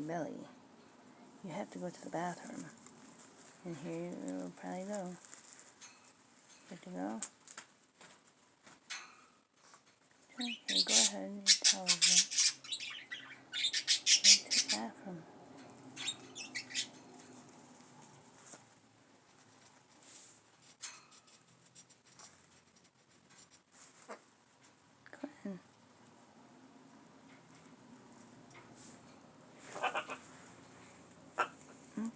belly. You have to go to the bathroom. And here you will probably go. Good to go? Okay, go ahead. Your towel's in. Go to the bathroom. Go ahead.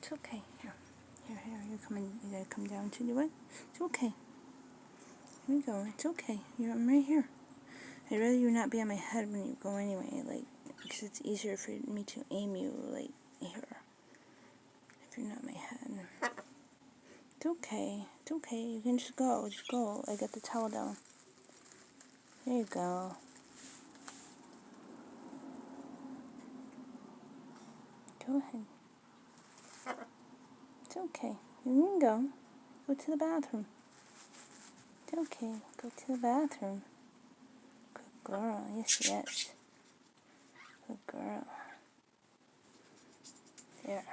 It's okay. Here, you gotta come down to do it. It's okay. Here we go. It's okay. I'm right here. I'd rather you not be on my head when you go anyway, like, because it's easier for me to aim you, like, here. If you're not my head. It's okay. It's okay. You can just go. Just go. I got the towel down. There you go. Go ahead. It's okay. You can go. Go to the bathroom. It's okay. Go to the bathroom. Good girl. Yes, yes. Good girl. There.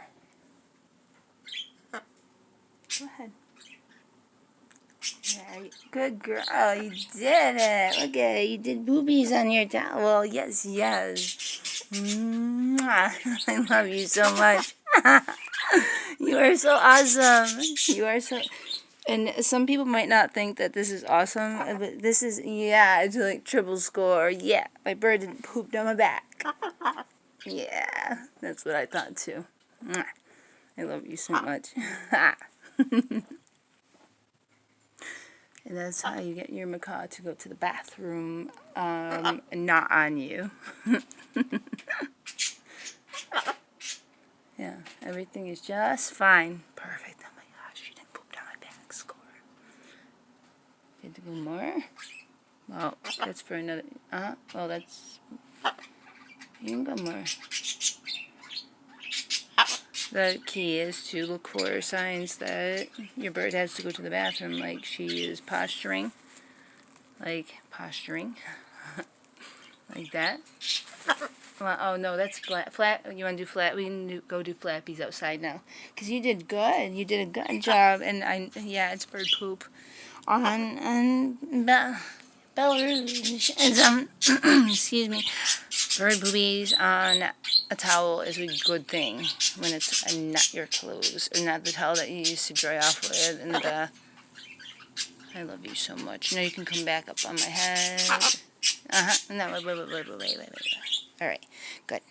Go ahead. Yeah, good girl. You did it. Look at it. You did boobies on your towel. Yes, yes. Mwah. I love you so much. You are so awesome. You are so... And some people might not think that this is awesome, but this is, yeah, it's like triple score. Yeah, my bird didn't poop down my back. Yeah, that's what I thought too. Mwah. I love you so much. And that's how you get your macaw to go to the bathroom, not on you. Yeah, everything is just fine. Perfect. Oh my gosh, you didn't poop down my back. Score. Need to go more? Well, that's for another... well, that's... You can go more. The key is to look for signs that your bird has to go to the bathroom, like she is posturing. Like posturing. Like that. Well, oh no, that's flat. Flat. You want to do flat? We can go do flappies outside now. Because you did good. You did a good job. And yeah, it's bird poop on Bellë Rouge. It's, excuse me. Bird boobies on a towel is a good thing when it's not your clothes, or not the towel that you used to dry off with in the bath. I love you so much. Now you can come back up on my head. No, wait. All right, good.